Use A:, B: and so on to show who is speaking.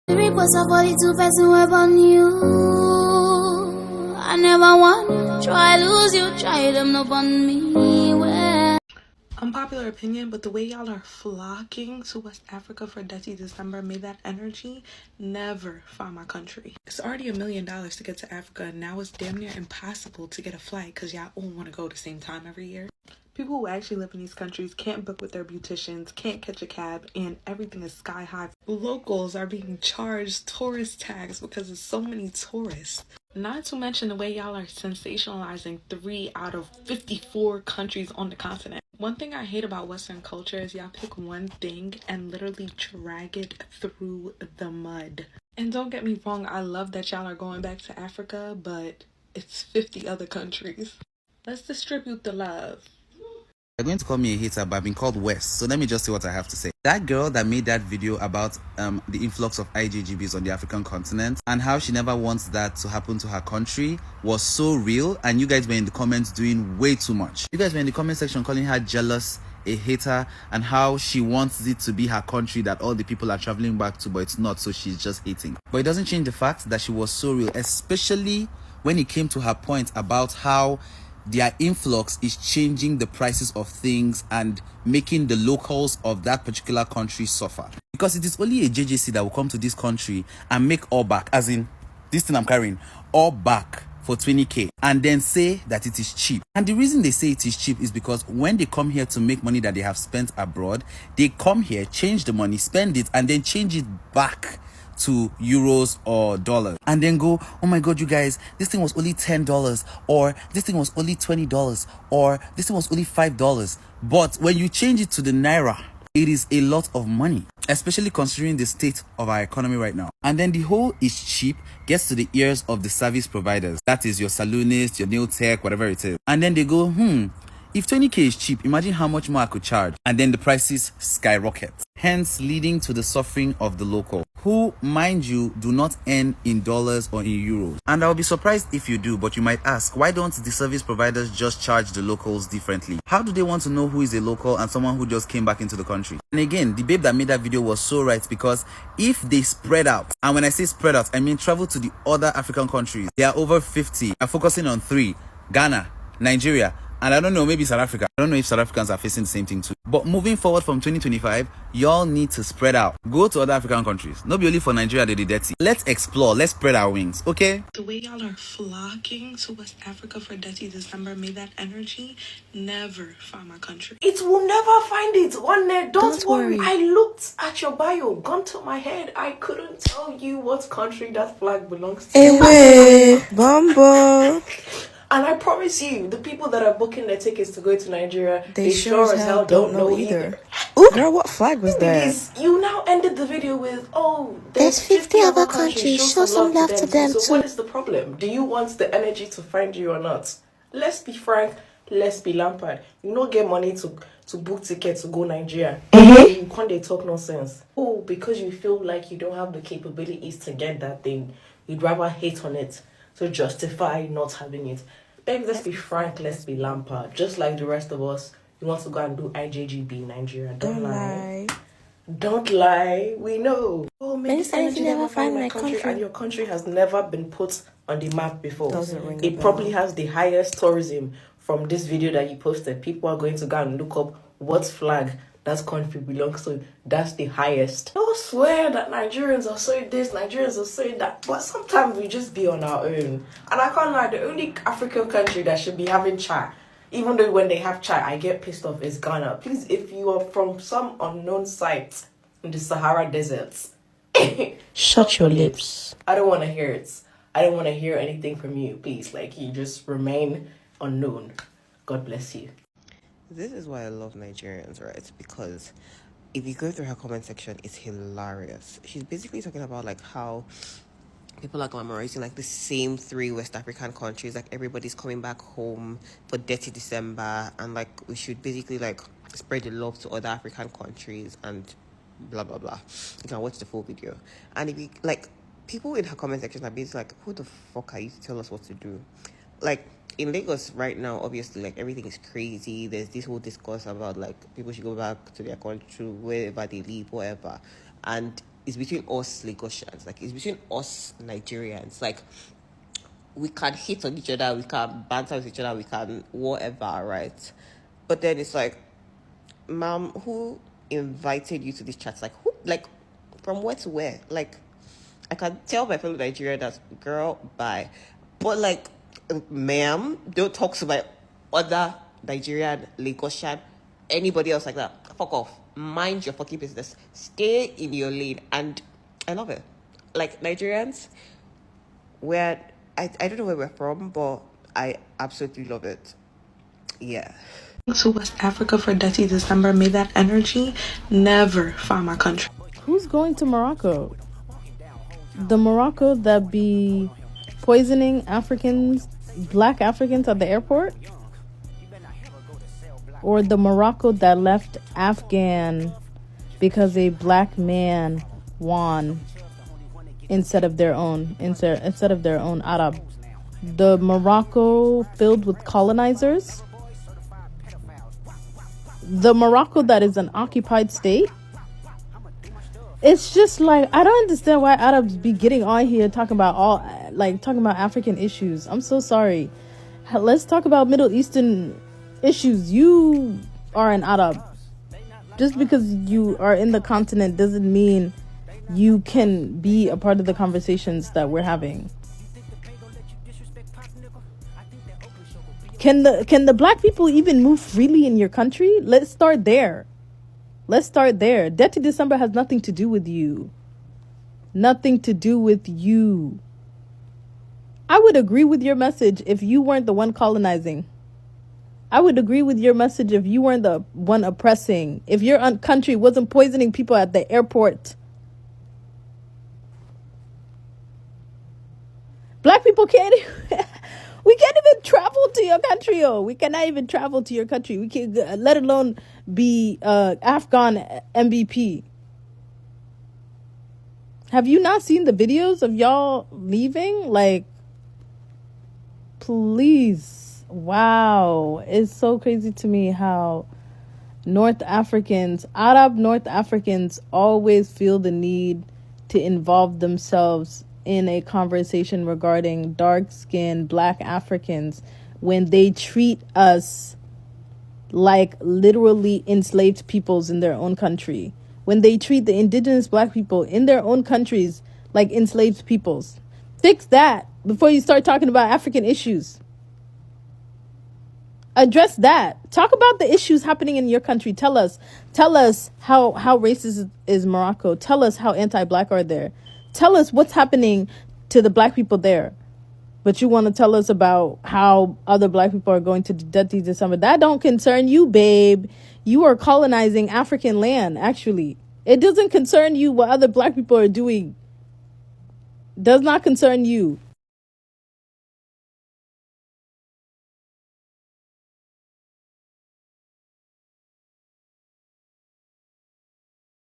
A: Reports of 42 person web on you. I never won. Try lose you, try them up on me. Well,
B: Unpopular opinion, but the way y'all are flocking to West Africa for Detty December, may that energy never find my country. It's already $1 million to get to Africa, and now it's damn near impossible to get a flight because y'all all want to go the same time every year. People who actually live in these countries can't book with their beauticians, can't catch a cab, and everything is sky high. Locals are being charged tourist tax because there's so many tourists. Not to mention the way y'all are sensationalizing 3 out of 54 countries on the continent. One thing I hate about Western culture is y'all pick one thing and literally drag it through the mud. And don't get me wrong, I love that y'all are going back to Africa, but it's 50 other countries. Let's distribute the love.
C: They're going to call me a hater, but I've been called West, so let me just say what I have to say. That girl that made that video about the influx of IJGBs on the African continent and how she never wants that to happen to her country was so real, and you guys were in the comments doing way too much. You guys were in the comment section calling her jealous, a hater, and how she wants it to be her country that all the people are traveling back to, but it's not, so she's just hating. But it doesn't change the fact that she was so real, especially when it came to her point about how their influx is changing the prices of things and making the locals of that particular country suffer. Because it is only a JJC that will come to this country and make all back, as in this thing I'm carrying, all back for 20k and then say that it is cheap. And the reason they say it is cheap is because when they come here to make money that they have spent abroad, they come here, change the money, spend it, and then change it back to euros or dollars, and then go, oh my god, you guys, this thing was only $10, or this thing was only $20, or this thing was only $5. But when you change it to the naira, it is a lot of money, especially considering the state of our economy right now. And then the whole is cheap gets to the ears of the service providers, that is your saloonist, your nail tech, whatever it is, and then they go, if 20k is cheap, imagine how much more I could charge. And then the prices skyrocket, hence leading to the suffering of the local, who, mind you, do not earn in dollars or in euros. And I'll be surprised if you do, but you might ask, why don't the service providers just charge the locals differently? How do they want to know who is a local and someone who just came back into the country? And again, the babe that made that video was so right, because if they spread out, and when I say spread out, I mean travel to the other African countries, they are over 50. I'm focusing on 3: Ghana, Nigeria, and I don't know, maybe South Africa. I don't know if South Africans are facing the same thing too. But moving forward from 2025, y'all need to spread out. Go to other African countries. Not be only for Nigeria they did dirty. Let's explore. Let's spread our wings, okay?
B: The way y'all are flocking to West Africa for Detty December, may that energy never find my country.
D: It will never find it. One day, don't worry. I looked at your bio, gun to my head. I couldn't tell you what country that flag belongs to.
E: Away, Bumbo.
D: And I promise you, the people that are booking their tickets to go to Nigeria,
E: They sure as hell don't know either.
D: Ooh,
E: girl, what flag was that?
D: You now ended the video with, oh,
A: there's 50 other countries. Show some love to them
D: so
A: too.
D: what is the problem? Do you want the energy to find you or not? Let's be frank. Let's be Lampard. You don't get money to book tickets to go Nigeria. You can't talk nonsense. Oh, because you feel like you don't have the capabilities to get that thing, you'd rather hate on it to justify not having it. Baby, let's be frank, let's be Lampard. Just like the rest of us, you want to go and do IJGB Nigeria. Don't lie. Don't lie. We know. Oh, maybe energy never find my country, and your country has never been put on the map before.
E: Doesn't ring a
D: It
E: bell.
D: probably has the highest tourism from this video that you posted. People are going to go and look up what flag that country belongs to. That's the highest. Don't swear that Nigerians are saying this, Nigerians are saying that, but sometimes we just be on our own. And I can't lie, the only African country that should be having chai, even though when they have chai, I get pissed off, is Ghana. Please, if you are from some unknown site in the Sahara deserts, shut your lips. I don't want to hear it. I don't want to hear anything from you. Please, like, you just remain unknown. God bless you.
F: This is why I love Nigerians, right? Because if you go through her comment section, it's hilarious. She's basically talking about like how people are glamorizing like the same 3 West African countries, like everybody's coming back home for Detty December, and like we should basically like spread the love to other African countries and blah blah blah. You can watch the full video. And if you like, people in her comment section are basically like, who the fuck are you to tell us what to do? Like, in Lagos right now, obviously, like, everything is crazy. There's this whole discourse about, like, people should go back to their country, wherever they live, whatever. And is between us Lagosians. Like, it's between us Nigerians. Like, we can hit on each other, we can banter with each other, we can whatever, right? But then it's like, ma'am, who invited you to this chat? Like, who, like, from where to where? Like, I can tell my fellow Nigerian that, girl, bye. But like, ma'am, don't talk to my other Nigerian, Lagosian, anybody else like that. Fuck off. Mind your fucking business. Stay in your lane. And I love it. Like, Nigerians, I don't know where we're from, but I absolutely love it. Yeah.
B: To West Africa for Detty December, may that energy never find my country.
G: Who's going to Morocco? The Morocco that be poisoning Africans, black Africans at the airport? Or the Morocco that left Afghan because a black man won instead of their own Arab? The Morocco filled with colonizers? The Morocco that is an occupied state? It's just like, I don't understand why Arabs be getting on here talking about African issues. I'm so sorry. Let's talk about Middle Eastern issues. You are an Arab. Just because you are in the continent doesn't mean you can be a part of the conversations that we're having. Can the black people even move freely in your country? Let's start there. Detty December has nothing to do with you. Nothing to do with you. I would agree with your message if you weren't the one colonizing. I would agree with your message if you weren't the one oppressing. If your country wasn't poisoning people at the airport. Black people can't we can't even travel to your country, We cannot even travel to your country. We can't, let alone be Afghan MVP. Have you not seen the videos of y'all leaving? Like, please. Wow. It's so crazy to me how Arab North Africans always feel the need to involve themselves in a conversation regarding dark-skinned black Africans when they treat us like literally enslaved peoples in their own country. When they treat the indigenous black people in their own countries like enslaved peoples. Fix that before you start talking about African issues. Address that. Talk about the issues happening in your country. Tell us how racist is Morocco. Tell us how anti-black are there. Tell us what's happening to the black people there. But you want to tell us about how other black people are going to Detty December. That don't concern you, babe. You are colonizing African land, actually. It doesn't concern you what other black people are doing. Does not concern you.